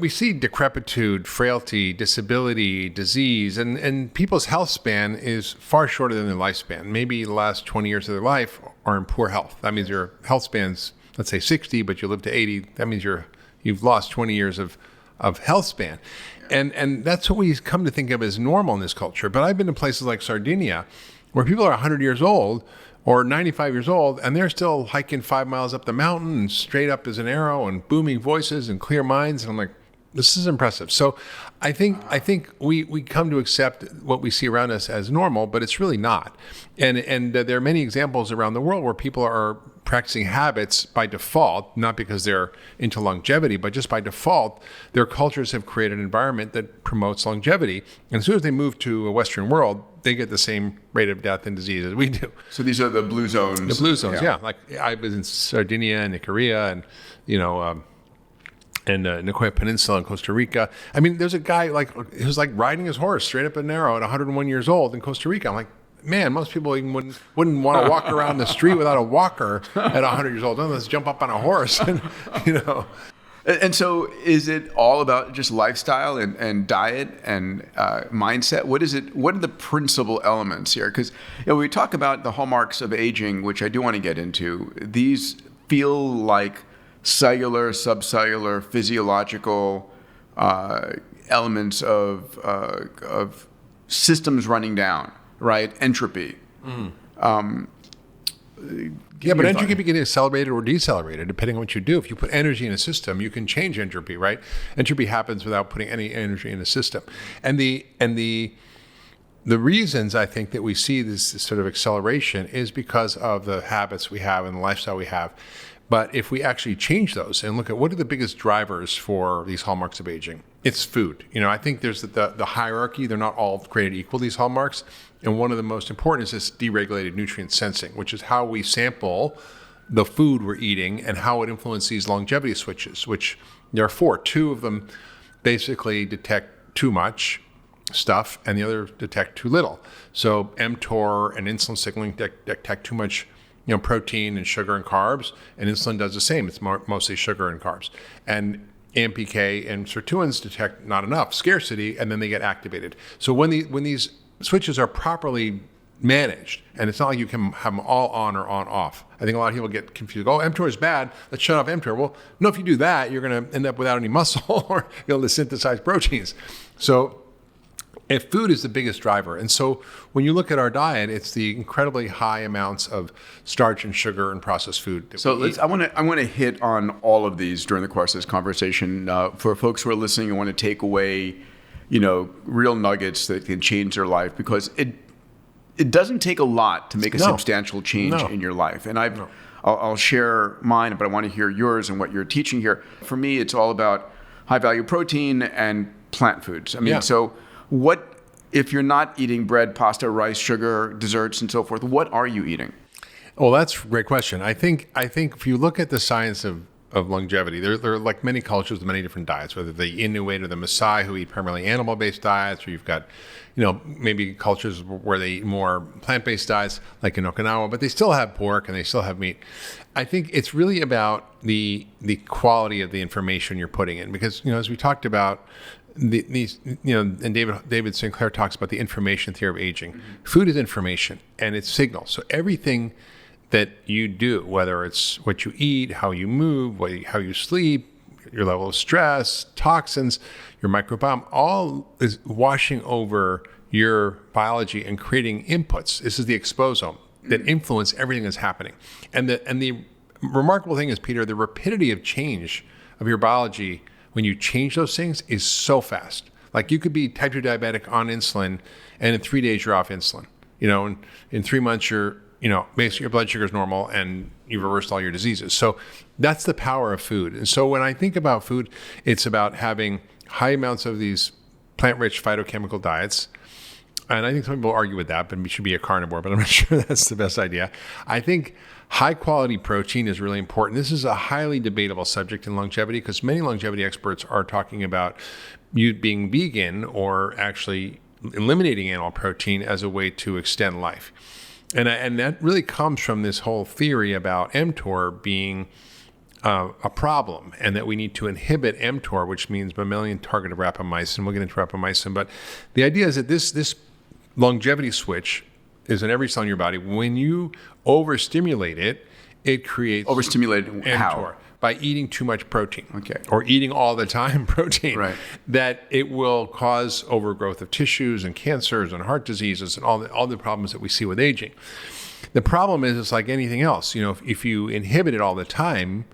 We see decrepitude, frailty, disability, disease, and people's health span is far shorter than their lifespan. Maybe the last 20 years of their life are in poor health. That means your health span's, let's say 60, but you live to 80. That means you've lost 20 years of health span. And that's what we come to think of as normal in this culture. But I've been to places like Sardinia where people are 100 years old or 95 years old, and they're still hiking 5 miles up the mountain and straight up as an arrow and booming voices and clear minds. And I'm like, this is impressive. So I think we come to accept what we see around us as normal, but it's really not. And there are many examples around the world where people are practicing habits by default, not because they're into longevity, but just by default, their cultures have created an environment that promotes longevity. And as soon as they move to a Western world, they get the same rate of death and disease as we do. So these are the blue zones. The blue zones, yeah. Like I was in Sardinia and Icaria and, and Nicoya Peninsula in Costa Rica. I mean, there's a guy he was like riding his horse straight up an arrow at 101 years old in Costa Rica. I'm like, man, most people even wouldn't want to walk around the street without a walker at 100 years old. Let's jump up on a horse, And so is it all about just lifestyle and diet and mindset? What is it? What are the principal elements here? Because we talk about the hallmarks of aging, which I do want to get into. These feel like cellular, subcellular, physiological elements of systems running down, right? Entropy. But entropy can get accelerated or decelerated depending on what you do. If you put energy in a system, you can change entropy, right? Entropy happens without putting any energy in a system. And the reasons I think that we see this sort of acceleration is because of the habits we have and the lifestyle we have. But if we actually change those and look at what are the biggest drivers for these hallmarks of aging, it's food. I think there's the hierarchy. They're not all created equal, these hallmarks. And one of the most important is this deregulated nutrient sensing, which is how we sample the food we're eating and how it influences these longevity switches, which there are 4. 2 of them basically detect too much stuff and the other detect too little. So mTOR and insulin signaling detect too much protein and sugar and carbs, and insulin does the same. It's mostly sugar and carbs. And AMPK and sirtuins detect not enough, scarcity, and then they get activated. So when these switches are properly managed, and it's not like you can have them all on or on off. I think a lot of people get confused. Oh, mTOR is bad. Let's shut off mTOR. Well, no, if you do that, you're going to end up without any muscle or be able to synthesize proteins. So if food is the biggest driver. And so when you look at our diet, it's the incredibly high amounts of starch and sugar and processed food. So I want to hit on all of these during the course of this conversation. For folks who are listening and want to take away, real nuggets that can change their life, because it doesn't take a lot to make a substantial change in your life. And I'll share mine, but I want to hear yours and what you're teaching here. For me, it's all about high value protein and plant foods. So what, if you're not eating bread, pasta, rice, sugar, desserts, and so forth, what are you eating? Well, that's a great question. I think if you look at the science of longevity, there are like many cultures with many different diets, whether the Inuit or the Maasai who eat primarily animal-based diets, or you've got, maybe cultures where they eat more plant-based diets, like in Okinawa, but they still have pork and they still have meat. I think it's really about the quality of the information you're putting in, because, as we talked about, and David Sinclair talks about the information theory of aging. Mm-hmm. Food is information and it's signal. So everything that you do, whether it's what you eat, how you move, how you sleep, your level of stress, toxins, your microbiome, all is washing over your biology and creating inputs. This is the exposome that influence everything that's happening. And the remarkable thing is, Peter, the rapidity of change of your biology when you change those things is so fast. Like you could be type 2 diabetic on insulin, and in 3 days you're off insulin. In 3 months basically your blood sugar is normal and you've reversed all your diseases. So that's the power of food. And so when I think about food, it's about having high amounts of these plant-rich phytochemical diets. And I think some people argue with that, but we should be a carnivore, but I'm not sure that's the best idea. I think high quality protein is really important. This is a highly debatable subject in longevity, because many longevity experts are talking about you being vegan or actually eliminating animal protein as a way to extend life. And that really comes from this whole theory about mTOR being a problem, and that we need to inhibit mTOR, which means mammalian target of rapamycin. We'll get into rapamycin, but the idea is that this longevity switch is in every cell in your body. When you overstimulate it, it creates overstimulated mTOR how? by eating too much protein, Okay. or eating all the time protein. Right. That it will cause overgrowth of tissues and cancers and heart diseases and all the problems that we see with aging. The problem is, it's like anything else. If you inhibit it all the time,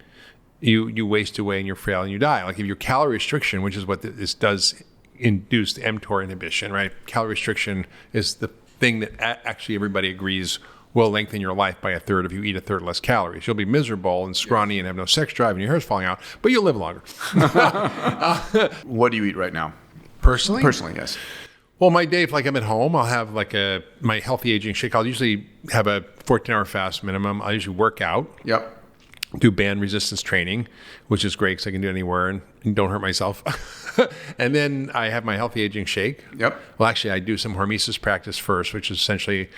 you waste away and you're frail and you die. Like if your calorie restriction, which is what this does, induce mTOR inhibition, right? Calorie restriction is the thing that actually everybody agrees will lengthen your life by a third if you eat a third less calories. You'll be miserable and scrawny and have no sex drive and your hair's falling out, but you'll live longer. What do you eat right now? Personally? Personally, yes. Well, my day, if like I'm at home, I'll have like my healthy aging shake. I'll usually have a 14-hour fast minimum. I usually work out. Yep. Do band resistance training, which is great because I can do it anywhere and don't hurt myself. And then I have my healthy aging shake. Yep. Well, actually, I do some hormesis practice first, which is essentially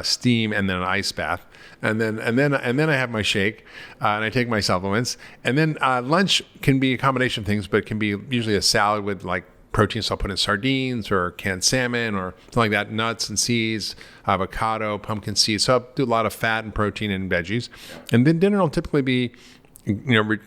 steam and then an ice bath. And then I have my shake and I take my supplements. And then lunch can be a combination of things, but it can be usually a salad with like protein. So I'll put in sardines or canned salmon or something like that, nuts and seeds, avocado, pumpkin seeds. So I'll do a lot of fat and protein and veggies. And then dinner will typically be,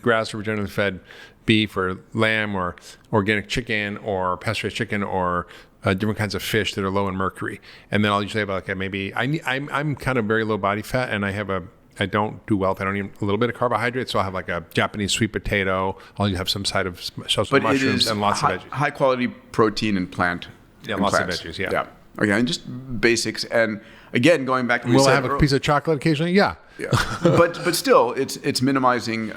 grass or regeneratively fed beef or lamb or organic chicken or pasture-raised chicken or different kinds of fish that are low in mercury. And then I'll usually have I'm kind of very low body fat, and I don't do well if I don't eat a little bit of carbohydrates. So I'll have like a Japanese sweet potato. I'll have some side of mushrooms and lots of veggies. High quality protein and plant. Yeah, and lots plants. of veggies. Yeah. Yeah. Okay, and just basics. And again, going back to what we Will I said have a piece of chocolate occasionally? Yeah. Yeah. but still, it's minimizing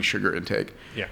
sugar intake. Yeah.